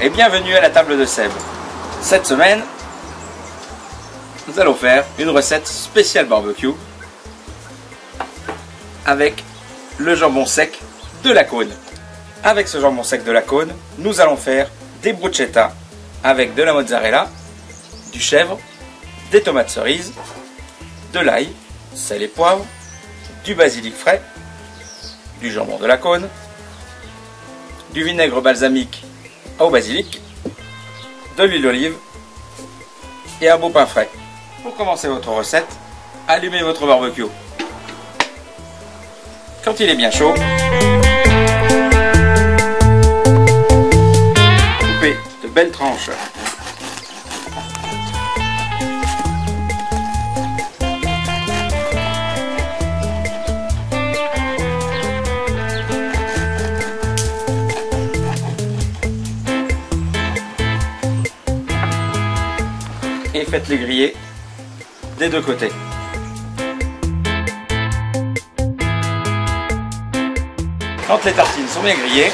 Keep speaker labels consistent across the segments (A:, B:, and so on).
A: et bienvenue à la table de Seb. Cette semaine, nous allons faire une recette spéciale barbecue avec le jambon sec de la Cône. Avec ce jambon sec de la Cône, nous allons faire des bruschetta avec de la mozzarella, du chèvre, des tomates cerises, de l'ail, sel et poivre, du basilic frais, du jambon de la Cône, du vinaigre balsamique au basilic, de l'huile d'olive et un beau pain frais. Pour commencer votre recette, allumez votre barbecue. Quand il est bien chaud, coupez de belles tranches et faites-les griller des deux côtés. Quand les tartines sont bien grillées,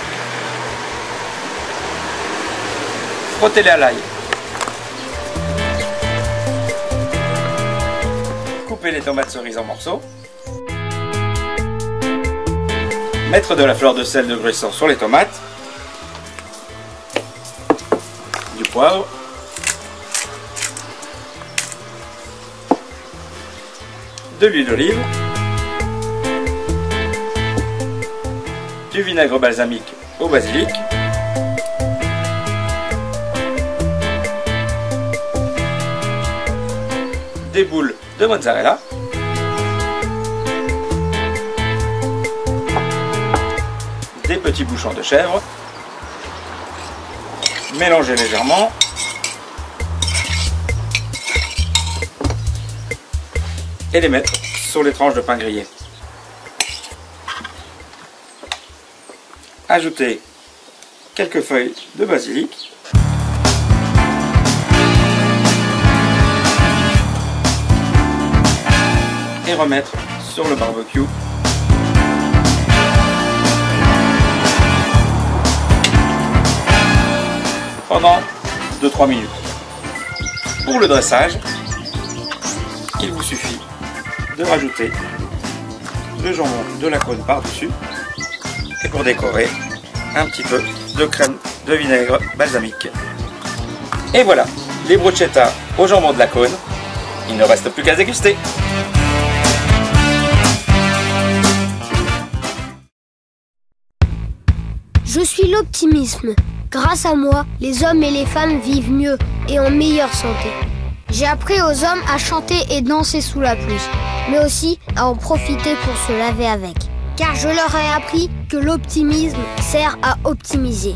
A: frottez-les à l'ail. Coupez les tomates cerises en morceaux. Mettre de la fleur de sel de Gruissan sur les tomates. Du poivre. De l'huile d'olive, du vinaigre balsamique au basilic, des boules de mozzarella, des petits bouchons de chèvre, mélangez légèrement. Et les mettre sur les tranches de pain grillé. Ajoutez quelques feuilles de basilic. Et remettre sur le barbecue. Pendant 2-3 minutes. Pour le dressage, il vous suffit de rajouter le jambon de la Cône par-dessus et pour décorer un petit peu de crème de vinaigre balsamique. Et voilà, les bruschetta au jambon de la Cône, il ne reste plus qu'à déguster.
B: Je suis l'optimisme. Grâce à moi, les hommes et les femmes vivent mieux et en meilleure santé. J'ai appris aux hommes à chanter et danser sous la pluie, mais aussi à en profiter pour se laver avec. Car je leur ai appris que l'optimisme sert à optimiser,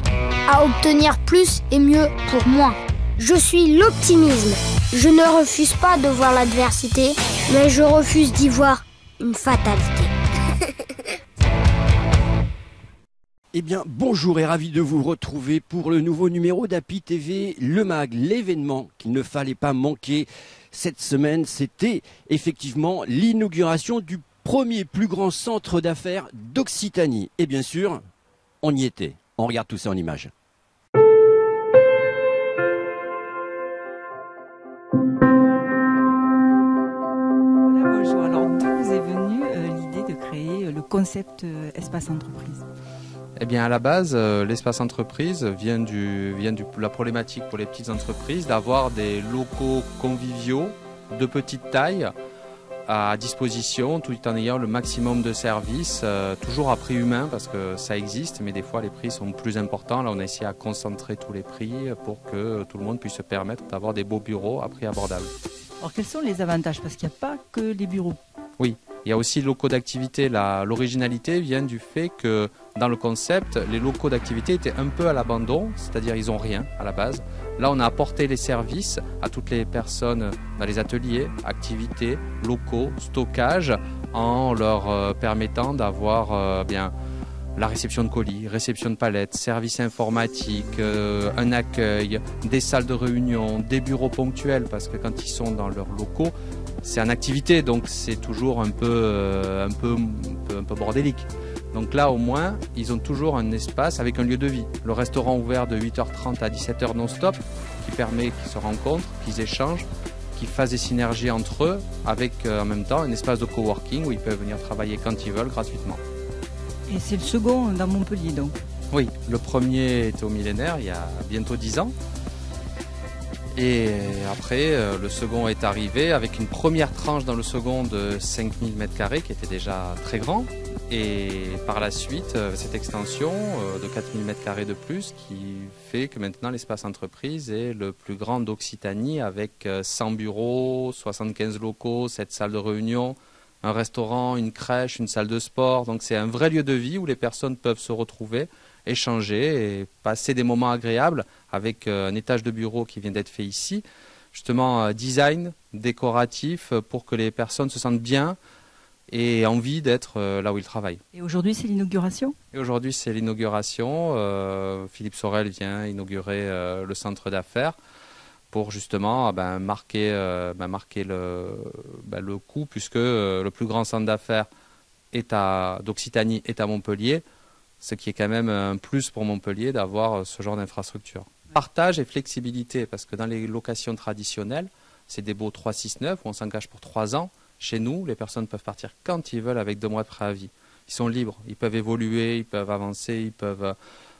B: à obtenir plus et mieux pour moins. Je suis l'optimisme. Je ne refuse pas de voir l'adversité, mais je refuse d'y voir une fatalité.
C: Eh bien, bonjour et ravi de vous retrouver pour le nouveau numéro d'Happy TV, le MAG, l'événement qu'il ne fallait pas manquer. Cette semaine, c'était effectivement l'inauguration du premier plus grand centre d'affaires d'Occitanie. Et bien sûr, on y était. On regarde tout ça en images.
D: Voilà, bonjour. Alors, d'où vous est venue l'idée de créer le concept espace entreprise ?
E: Eh bien, à la base, l'espace entreprise vient de la problématique pour les petites entreprises d'avoir des locaux conviviaux de petite taille à disposition tout en ayant le maximum de services, toujours à prix humain parce que ça existe, mais des fois les prix sont plus importants. Là, on a essayé à concentrer tous les prix pour que tout le monde puisse se permettre d'avoir des beaux bureaux à prix abordable.
D: Alors, quels sont les avantages ? Parce qu'il n'y a pas que les bureaux.
E: Oui, il y a aussi locaux d'activité. L'originalité vient du fait que dans le concept, les locaux d'activité étaient un peu à l'abandon, c'est-à-dire ils n'ont rien à la base. Là, on a apporté les services à toutes les personnes dans les ateliers, activités, locaux, stockage, en leur permettant d'avoir bien la réception de colis, réception de palettes, services informatiques, un accueil, des salles de réunion, des bureaux ponctuels, parce que quand ils sont dans leurs locaux, c'est en activité, donc c'est toujours un peu bordélique. Donc là, au moins, ils ont toujours un espace avec un lieu de vie. Le restaurant ouvert de 8h30 à 17h non-stop, qui permet qu'ils se rencontrent, qu'ils échangent, qu'ils fassent des synergies entre eux, avec en même temps un espace de coworking où ils peuvent venir travailler quand ils veulent gratuitement.
D: Et c'est le second dans Montpellier donc?
E: Oui, le premier était au Millénaire il y a bientôt 10 ans. Et après, le second est arrivé avec une première tranche dans le second de 5000 m² qui était déjà très grand. Et par la suite, cette extension de 4000 m² de plus qui fait que maintenant l'espace entreprise est le plus grand d'Occitanie avec 100 bureaux, 75 locaux, 7 salles de réunion, un restaurant, une crèche, une salle de sport. Donc c'est un vrai lieu de vie où les personnes peuvent se retrouver, échanger et passer des moments agréables avec un étage de bureau qui vient d'être fait ici. Justement, design, décoratif pour que les personnes se sentent bien et envie d'être là où ils travaillent.
D: Et aujourd'hui, c'est l'inauguration?
E: Et aujourd'hui, c'est l'inauguration. Philippe Sorel vient inaugurer le centre d'affaires pour justement marquer le coup, puisque le plus grand centre d'affaires d'Occitanie est à Montpellier, ce qui est quand même un plus pour Montpellier d'avoir ce genre d'infrastructure. Partage et flexibilité, parce que dans les locations traditionnelles, c'est des baux 3-6-9 où on s'engage pour 3 ans. Chez nous, les personnes peuvent partir quand ils veulent avec 2 mois de préavis. Ils sont libres, ils peuvent évoluer, ils peuvent avancer, ils peuvent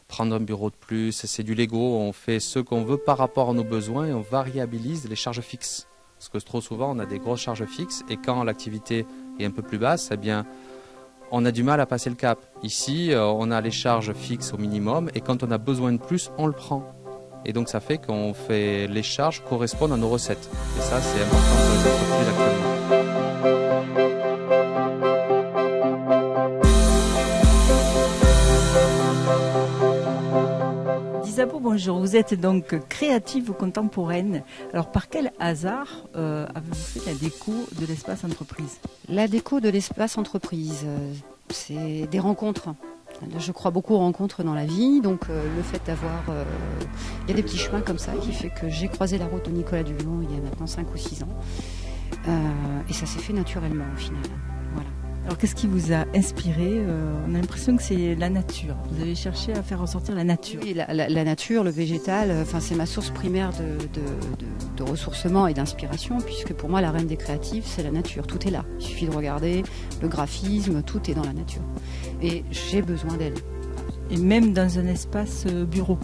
E: prendre un bureau de plus. C'est du Lego, on fait ce qu'on veut par rapport à nos besoins et on variabilise les charges fixes. Parce que trop souvent, on a des grosses charges fixes et quand l'activité est un peu plus basse, eh bien, on a du mal à passer le cap. Ici, on a les charges fixes au minimum et quand on a besoin de plus, on le prend. Et donc ça fait qu'on fait les charges correspondent à nos recettes. Et ça, c'est important pour les entreprises actuellement.
D: Isabeau, bonjour. Vous êtes donc créative contemporaine. Alors par quel hasard avez-vous fait la déco de l'espace entreprise?
F: La déco de l'espace entreprise, c'est des rencontres. Je crois beaucoup aux rencontres dans la vie, donc le fait d'avoir... il y a des petits chemins comme ça qui fait que j'ai croisé la route de Nicolas Duvillon il y a maintenant 5 ou 6 ans. Et ça s'est fait naturellement au final. Voilà.
D: Alors qu'est-ce qui vous a inspiré? On a l'impression que c'est la nature. Vous avez cherché à faire ressortir la nature.
F: Oui, la nature, le végétal, c'est ma source primaire de ressourcement et d'inspiration, puisque pour moi la reine des créatifs c'est la nature, tout est là. Il suffit de regarder, le graphisme, tout est dans la nature. Et j'ai besoin d'elle.
D: Et même dans un espace bureau?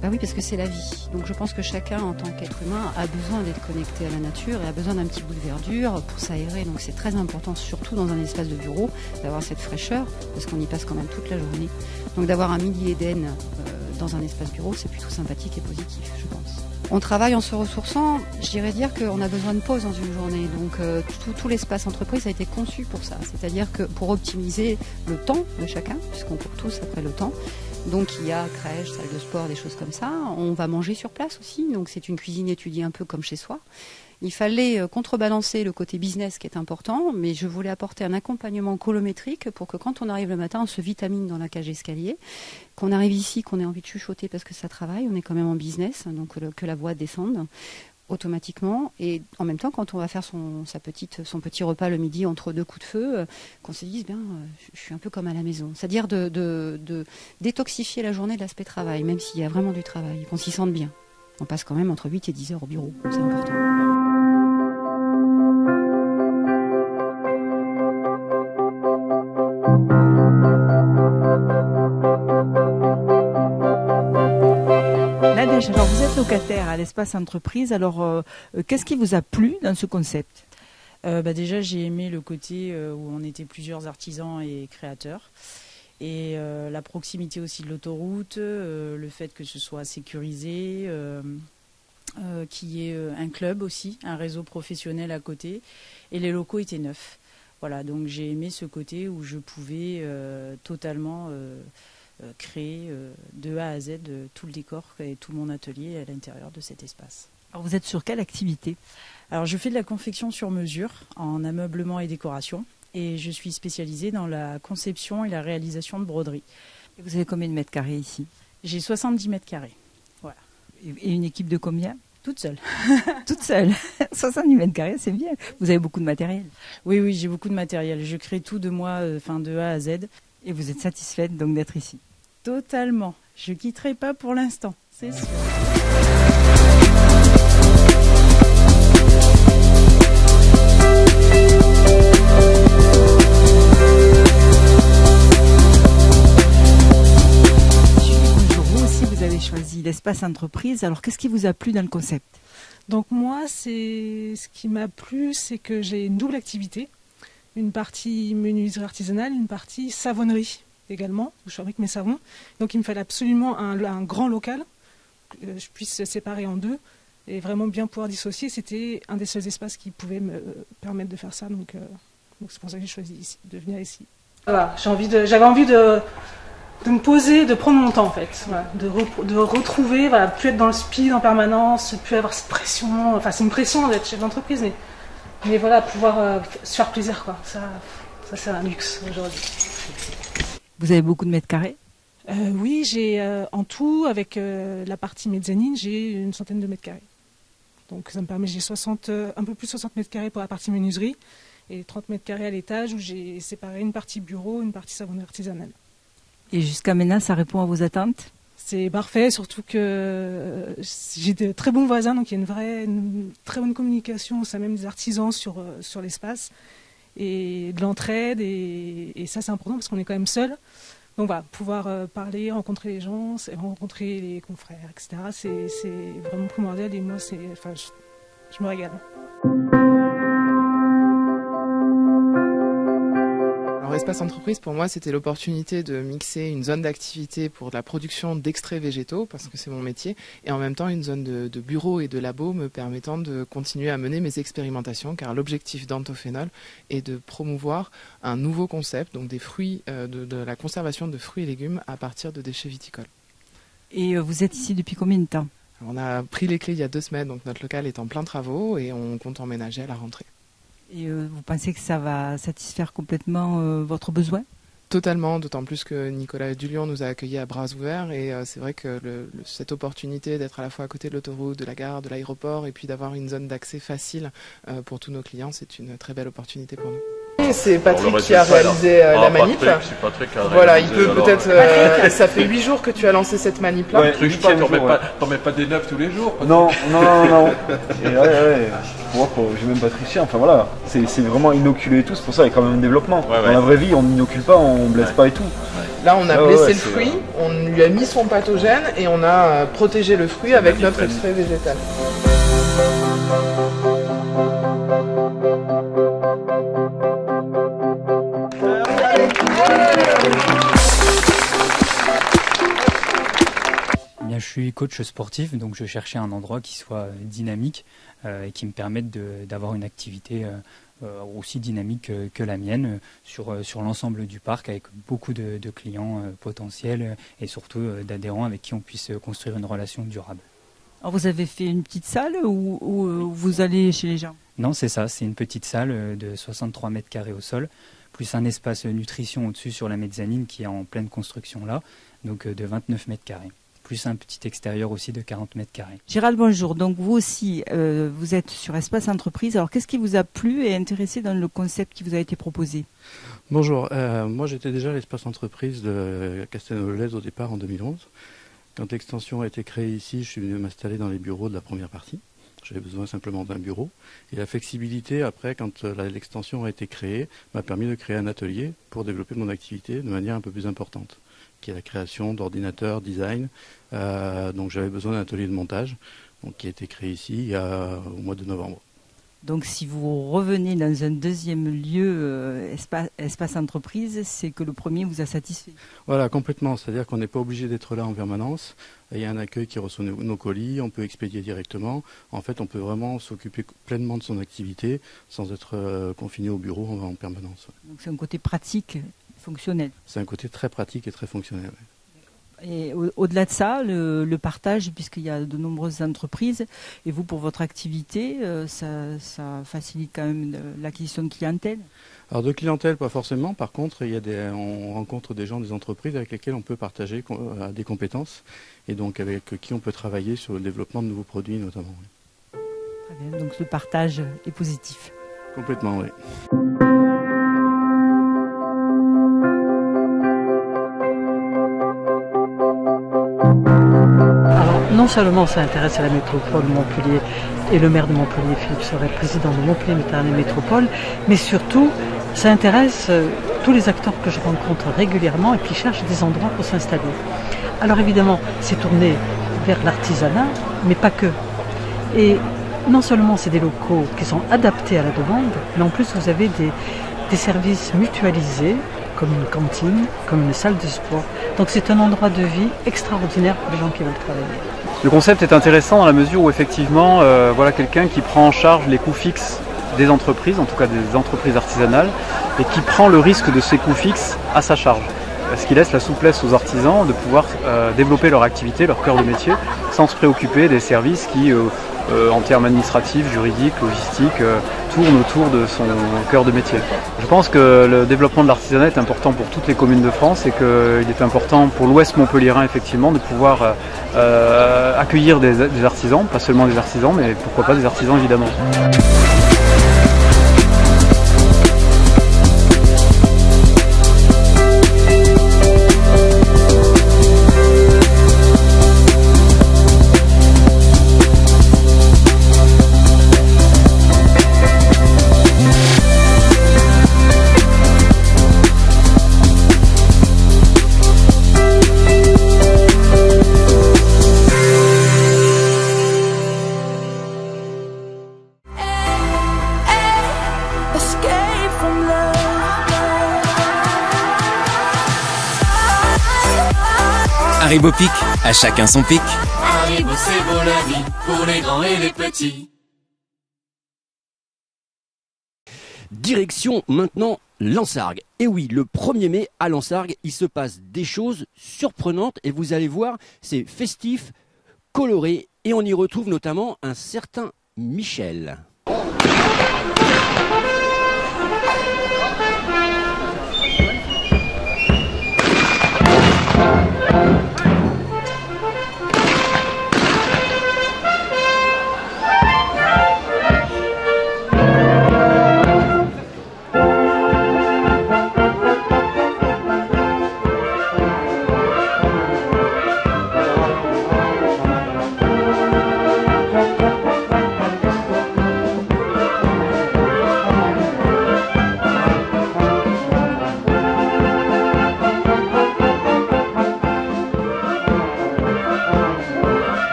F: Bah oui, parce que c'est la vie. Donc je pense que chacun, en tant qu'être humain, a besoin d'être connecté à la nature et a besoin d'un petit bout de verdure pour s'aérer. Donc c'est très important, surtout dans un espace de bureau, d'avoir cette fraîcheur, parce qu'on y passe quand même toute la journée. Donc d'avoir un mini Éden dans un espace bureau, c'est plutôt sympathique et positif, je pense. On travaille en se ressourçant, je dirais dire qu'on a besoin de pause dans une journée. Donc tout l'espace entreprise a été conçu pour ça. C'est-à-dire que pour optimiser le temps de chacun, puisqu'on court tous après le temps, donc il y a crèche, salle de sport, des choses comme ça. On va manger sur place aussi, donc c'est une cuisine étudiée un peu comme chez soi. Il fallait contrebalancer le côté business qui est important, mais je voulais apporter un accompagnement colométrique pour que quand on arrive le matin, on se vitamine dans la cage escalier, qu'on arrive ici, qu'on ait envie de chuchoter parce que ça travaille, on est quand même en business, donc que la voix descende automatiquement, et en même temps quand on va faire son petit repas le midi entre 2 coups de feu, qu'on se dise je suis un peu comme à la maison, c'est-à-dire de détoxifier la journée de l'aspect travail, même s'il y a vraiment du travail, qu'on s'y sente bien. On passe quand même entre 8 et 10 heures au bureau, c'est important.
D: Alors vous êtes locataire à l'espace entreprise, alors qu'est-ce qui vous a plu dans ce concept?
G: Déjà j'ai aimé le côté où on était plusieurs artisans et créateurs, et la proximité aussi de l'autoroute, le fait que ce soit sécurisé, qu'il y ait un club aussi, un réseau professionnel à côté, et les locaux étaient neufs. Voilà, donc j'ai aimé ce côté où je pouvais totalement créer de A à Z tout le décor et tout mon atelier à l'intérieur de cet espace.
D: Alors vous êtes sur quelle activité?
G: Alors je fais de la confection sur mesure en ameublement et décoration, et je suis spécialisée dans la conception et la réalisation de broderies.
D: Et vous avez combien de mètres carrés ici?
G: J'ai 70 mètres carrés. Voilà.
D: Et une équipe de combien?
G: Toute seule.
D: Toute seule. 70 mètres carrés, c'est bien. Vous avez beaucoup de matériel.
G: Oui, oui, j'ai beaucoup de matériel. Je crée tout de moi, de A à Z.
D: Et vous êtes satisfaite donc d'être ici?
G: Totalement. Je quitterai pas pour l'instant, c'est sûr.
D: Vous avez choisi l'espace entreprise. Alors, qu'est-ce qui vous a plu dans le concept?
H: Donc moi, ce qui m'a plu, c'est que j'ai une double activité. Une partie menuiserie artisanale, une partie savonnerie également, où je fabrique mes savons. Donc il me fallait absolument un grand local, que je puisse séparer en deux et vraiment bien pouvoir dissocier. C'était un des seuls espaces qui pouvait me permettre de faire ça. Donc c'est pour ça que j'ai choisi de venir ici. Voilà, j'avais envie de me poser, de prendre mon temps en fait, voilà, de retrouver, voilà, plus être dans le speed en permanence, plus avoir cette pression, enfin c'est une pression d'être chef d'entreprise, mais voilà, pouvoir se faire plaisir quoi, ça c'est un luxe aujourd'hui.
D: Vous avez beaucoup de mètres carrés?
H: Oui, j'ai en tout, avec la partie mezzanine, j'ai une centaine de mètres carrés. Donc ça me permet, j'ai un peu plus de 60 mètres carrés pour la partie menuiserie, et 30 mètres carrés à l'étage où j'ai séparé une partie bureau, une partie savonnerie artisanale.
D: Et jusqu'à maintenant, ça répond à vos attentes?
H: C'est parfait, surtout que j'ai de très bons voisins, donc il y a une très bonne communication au sein même des artisans sur l'espace, et de l'entraide, et ça c'est important parce qu'on est quand même seul. Donc voilà, pouvoir parler, rencontrer les gens, rencontrer les confrères, etc. C'est vraiment primordial, et moi je me régale.
I: Alors, Espace Entreprise, pour moi, c'était l'opportunité de mixer une zone d'activité pour la production d'extraits végétaux, parce que c'est mon métier, et en même temps une zone de bureau et de labo me permettant de continuer à mener mes expérimentations, car l'objectif d'Antophénol est de promouvoir un nouveau concept, donc des fruits, de la conservation de fruits et légumes à partir de déchets viticoles.
D: Et vous êtes ici depuis combien de temps?
I: On a pris les clés il y a 2 semaines, donc notre local est en plein travaux et on compte emménager à la rentrée.
D: Et vous pensez que ça va satisfaire complètement votre besoin?
I: Totalement, d'autant plus que Nicolas Dulion nous a accueillis à bras ouverts, et c'est vrai que cette opportunité d'être à la fois à côté de l'autoroute, de la gare, de l'aéroport, et puis d'avoir une zone d'accès facile pour tous nos clients, c'est une très belle opportunité pour nous. C'est Patrick qui a réalisé la manip. Voilà, il peut peut-être. Ça fait 8 jours que tu as lancé cette manip là.
J: Ouais, t'en mets pas des neufs tous les jours?
K: Non. Et j'ai même pas triché, enfin voilà, c'est vraiment inoculé et tout, c'est pour ça qu'il y a quand même un développement. Dans la vraie vie, on n'inocule pas, on blesse pas et tout.
I: Là, on a blessé le fruit, on lui a mis son pathogène et on a protégé le fruit avec notre extrait végétal.
L: Je suis coach sportif, donc je cherchais un endroit qui soit dynamique et qui me permette d'avoir une activité aussi dynamique que la mienne sur l'ensemble du parc, avec beaucoup de clients potentiels et surtout d'adhérents avec qui on puisse construire une relation durable.
D: Alors vous avez fait une petite salle ou vous allez chez les gens?
L: Non, c'est ça, c'est une petite salle de 63 mètres carrés au sol, plus un espace nutrition au-dessus sur la mezzanine qui est en pleine construction là, donc de 29 mètres carrés. Plus un petit extérieur aussi de 40 mètres carrés.
D: Gérald, bonjour. Donc vous aussi, vous êtes sur Espace Entreprise. Alors qu'est-ce qui vous a plu et intéressé dans le concept qui vous a été proposé?
M: Bonjour, moi j'étais déjà à l'Espace Entreprise de Castelnau-le-Lez au départ en 2011. Quand l'extension a été créée ici, je suis venu m'installer dans les bureaux de la première partie. J'avais besoin simplement d'un bureau. Et la flexibilité, après, quand l'extension a été créée, m'a permis de créer un atelier pour développer mon activité de manière un peu plus importante, qui est la création d'ordinateurs, design. Donc j'avais besoin d'un atelier de montage, donc, qui a été créé ici au mois de novembre.
D: Donc si vous revenez dans un deuxième lieu, espace entreprise, c'est que le premier vous a satisfait?
M: Voilà, complètement. C'est-à-dire qu'on n'est pas obligé d'être là en permanence. Il y a un accueil qui reçoit nos colis, on peut expédier directement. En fait, on peut vraiment s'occuper pleinement de son activité sans être confiné au bureau en permanence.
D: Donc c'est un côté pratique, fonctionnel.
M: C'est un côté très pratique et très fonctionnel.
D: Et au-delà de ça, le partage, puisqu'il y a de nombreuses entreprises, et vous, pour votre activité, ça facilite quand même l'acquisition de clientèle?
M: Alors de clientèle, pas forcément. Par contre, on rencontre des gens, des entreprises avec lesquelles on peut partager des compétences et donc avec qui on peut travailler sur le développement de nouveaux produits notamment. Oui.
D: Très bien, donc ce partage est positif.
M: Complètement, oui.
N: Alors, non seulement ça intéresse à la métropole Montpellier et le maire de Montpellier, Philippe Sorel, président de Montpellier Méditerranée Métropole, mais surtout ça intéresse tous les acteurs que je rencontre régulièrement et qui cherchent des endroits pour s'installer. Alors évidemment, c'est tourné vers l'artisanat, mais pas que. Et non seulement c'est des locaux qui sont adaptés à la demande, mais en plus vous avez des services mutualisés, comme une cantine, comme une salle de sport. Donc c'est un endroit de vie extraordinaire pour les gens qui veulent travailler.
O: Le concept est intéressant dans la mesure où effectivement, voilà quelqu'un qui prend en charge les coûts fixes des entreprises, en tout cas des entreprises artisanales, et qui prend le risque de ces coûts fixes à sa charge. Ce qui laisse la souplesse aux artisans de pouvoir développer leur activité, leur cœur de métier, sans se préoccuper des services qui, en termes administratifs, juridiques, logistiques, tournent autour de son cœur de métier. Je pense que le développement de l'artisanat est important pour toutes les communes de France et qu'il est important pour l'Ouest montpelliérain effectivement de pouvoir accueillir des artisans, pas seulement des artisans, mais pourquoi pas des artisans évidemment.
P: Haribo Pic, à chacun son pic.
Q: Haribo, c'est beau la vie, pour les grands et les petits.
C: Direction maintenant Lansargues. Et oui, le 1er mai à Lansargues, il se passe des choses surprenantes et vous allez voir, c'est festif, coloré et on y retrouve notamment un certain Michel.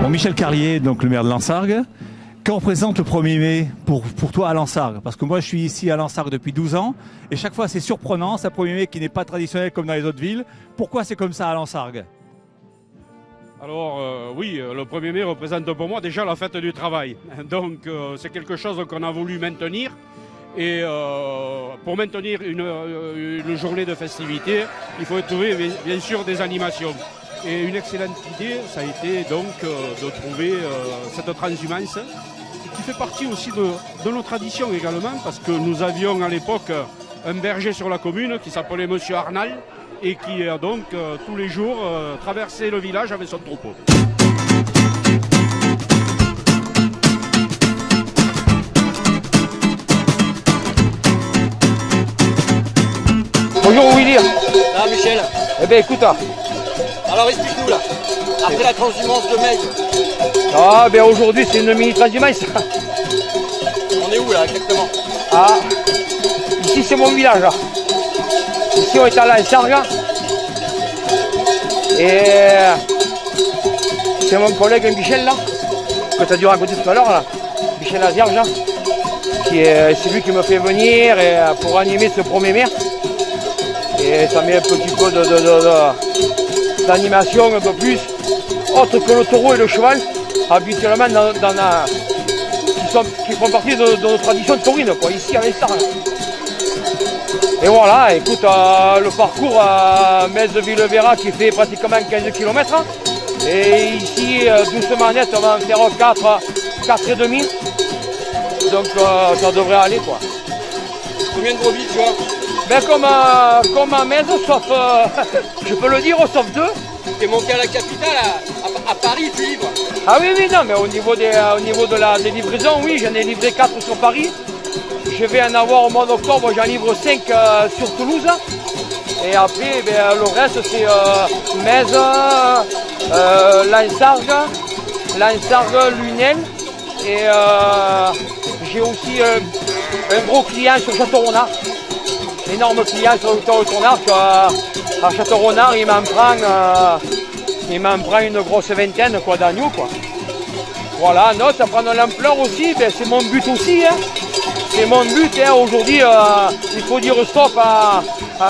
R: Michel Carlier, donc le maire de Lansargues. Qu'on représente le 1er mai pour toi à Lansargues? Parce que moi je suis ici à Lansargues depuis 12 ans et chaque fois c'est surprenant, c'est un 1er mai qui n'est pas traditionnel comme dans les autres villes. Pourquoi c'est comme ça à Lansargues?
S: Alors oui, le 1er mai représente pour moi déjà la fête du travail. Donc c'est quelque chose qu'on a voulu maintenir. Et pour maintenir une journée de festivité, il faut trouver bien sûr des animations. Et une excellente idée, ça a été donc de trouver cette transhumance qui fait partie aussi de nos traditions également, parce que nous avions à l'époque un berger sur la commune qui s'appelait Monsieur Arnal et qui a donc tous les jours traversé le village avec son troupeau.
T: Bonjour Willy.
U: Ah Michel.
T: Eh bien écoute.
U: Alors explique-nous là, après la transhumance de mai.
T: Ah ben aujourd'hui c'est une mini transhumance.
U: On est où là exactement?
T: Ah, ici c'est mon village là. Ici on est à Lansargues. Et c'est mon collègue Michel là, que tu as dû raconter tout à l'heure là. Michel Azierge là. C'est lui qui me fait venir pour animer ce 1er mai. Et ça met un petit peu d'animation un peu plus, autre que le taureau et le cheval, habituellement qui font partie de nos traditions taurines, quoi, ici à l'Insargues. Et voilà, écoute, le parcours à Metz-Villevera qui fait pratiquement 15 km. Et ici, doucement net, on va en faire 4,5. Donc ça devrait aller, quoi.
U: Combien de brebis, tu vois?
T: Ben comme à Metz, sauf, je peux le dire, sauf 2.
U: T'es monté à la capitale, à Paris, tu livres?
T: Ah oui, non, mais au niveau des livraisons, oui, j'en ai livré 4 sur Paris. Je vais en avoir au mois d'octobre, j'en livre 5 sur Toulouse. Et après, ben, le reste, c'est Metz, Lansargues, Lunel. Et j'ai aussi un gros client sur Château-Renard. Énorme client sur Château-Renard. À Château-Renard, il m'en prend une grosse vingtaine d'agneaux, quoi. Voilà, non, ça prend de l'ampleur aussi, ben, c'est mon but aussi. Hein. C'est mon but, hein. Aujourd'hui, il faut dire stop à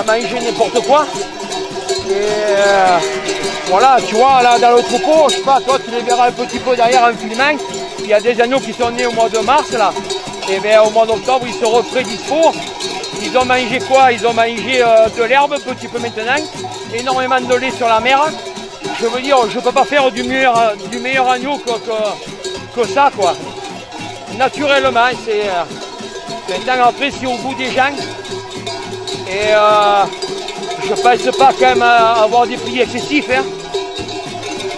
T: manger n'importe quoi. Et voilà, tu vois, là dans le troupeau, je sais pas, toi tu les verras un petit peu derrière en filmant. Il y a des agneaux qui sont nés au mois de mars, là. Et bien au mois d'octobre, ils se referaient dispo. Ils ont mangé quoi? Ils ont mangé de l'herbe, un petit peu maintenant, énormément de lait sur la mer. Je veux dire, je ne peux pas faire du meilleur agneau que ça, quoi. Naturellement, c'est... maintenant, après, c'est au goût des gens. Et je ne pense pas quand même avoir des prix excessifs. Hein.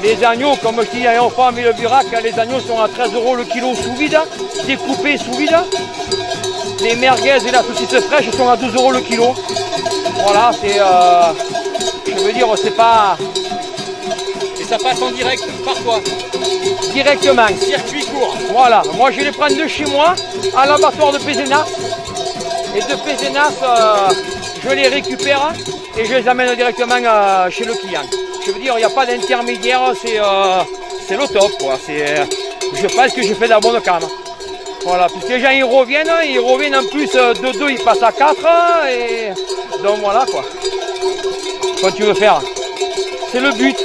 T: Les agneaux, comme je dis à Enfant à Villeverac, les agneaux sont à 13 € le kilo sous vide, découpés sous vide. Les merguez et la saucisse fraîche sont à 12 € le kilo. Voilà, c'est... je veux dire, c'est pas...
U: Et ça passe en direct, par toi?
T: Directement.
U: Circuit court.
T: Voilà, moi je les prends de chez moi, à l'abattoir de Pézenas. Et de Pézenas, je les récupère et je les amène directement chez le client. Je veux dire, il n'y a pas d'intermédiaire, c'est le top, quoi. Je pense que je fais de la bonne cam. Voilà, puisque les gens ils reviennent en plus de 2, ils passent à 4, et donc voilà, quoi. Quand tu veux faire, c'est le but.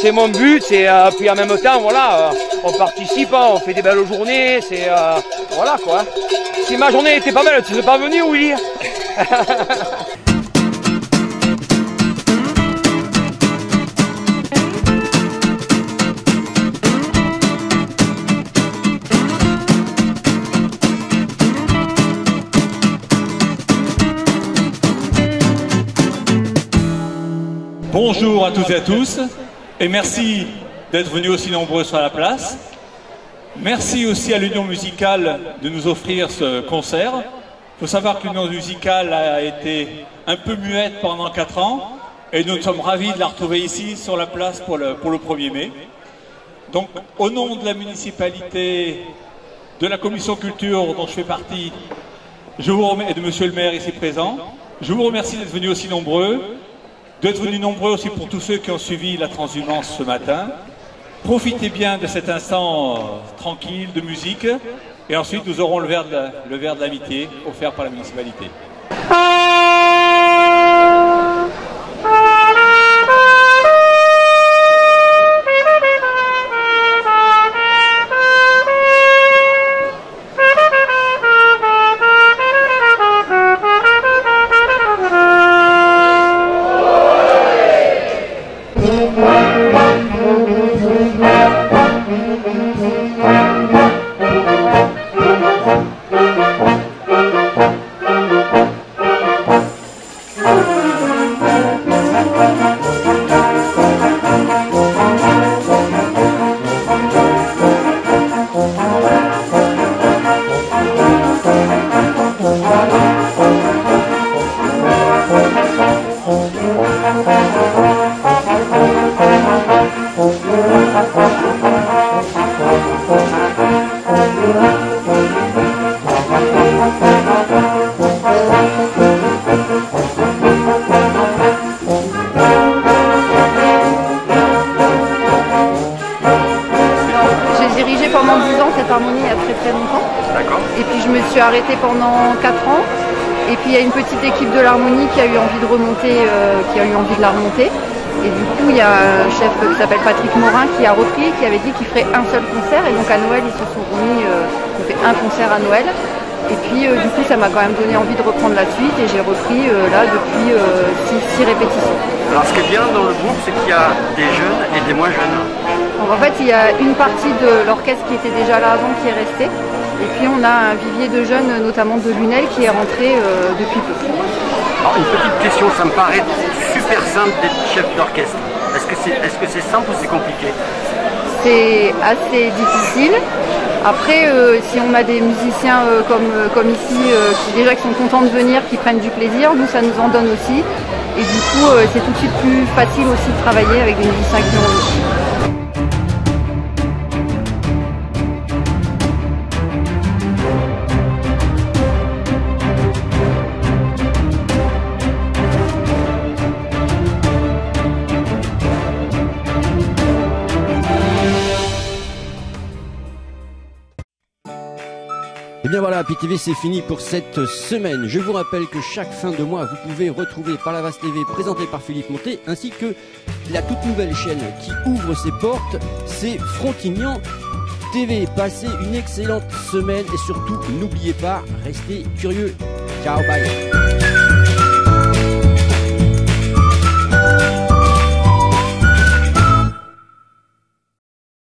T: C'est mon but, puis en même temps, voilà, on participe, on fait des belles journées, voilà, quoi. Si ma journée était pas belle, tu ne serais pas venu, Willy?
R: Bonjour à toutes et à tous, et merci d'être venus aussi nombreux sur la place. Merci aussi à l'Union musicale de nous offrir ce concert. Il faut savoir que l'Union musicale a été un peu muette pendant 4 ans, et nous sommes ravis de la retrouver ici sur la place pour le 1er mai. Donc, au nom de la municipalité, de la commission culture dont je fais partie, je vous remercie, et de monsieur le maire ici présent, je vous remercie d'être venus aussi nombreux. D'être venus nombreux aussi pour tous ceux qui ont suivi la transhumance ce matin. Profitez bien de cet instant tranquille de musique, et ensuite nous aurons le verre de l'amitié offert par la municipalité.
F: Arrêté pendant 4 ans, et puis il y a une petite équipe de l'harmonie qui a eu envie de remonter, qui a eu envie de la remonter, et du coup il y a un chef qui s'appelle Patrick Morin qui a repris, qui avait dit qu'il ferait un seul concert, et donc à Noël ils se sont remis pour fait un concert à Noël. Et puis du coup ça m'a quand même donné envie de reprendre la suite et j'ai repris là depuis 6 répétitions.
A: Alors ce qui est bien dans le groupe, c'est qu'il y a des jeunes et des moins jeunes.
F: Donc, en fait il y a une partie de l'orchestre qui était déjà là avant qui est restée. Et puis on a un vivier de jeunes, notamment de Lunel, qui est rentré depuis peu.
A: Alors une petite question, ça me paraît super simple d'être chef d'orchestre. Est-ce que c'est simple ou c'est compliqué?
F: C'est assez difficile. Après, si on a des musiciens comme ici, qui sont contents de venir, qui prennent du plaisir, nous ça nous en donne aussi. Et du coup, c'est tout de suite plus facile aussi de travailler avec des musiciens qui ont aussi.
C: Et bien voilà, Happy TV, c'est fini pour cette semaine. Je vous rappelle que chaque fin de mois, vous pouvez retrouver Palavas TV présenté par Philippe Montet, ainsi que la toute nouvelle chaîne qui ouvre ses portes, c'est Frontignan TV. Passez une excellente semaine et surtout, n'oubliez pas, restez curieux. Ciao, bye.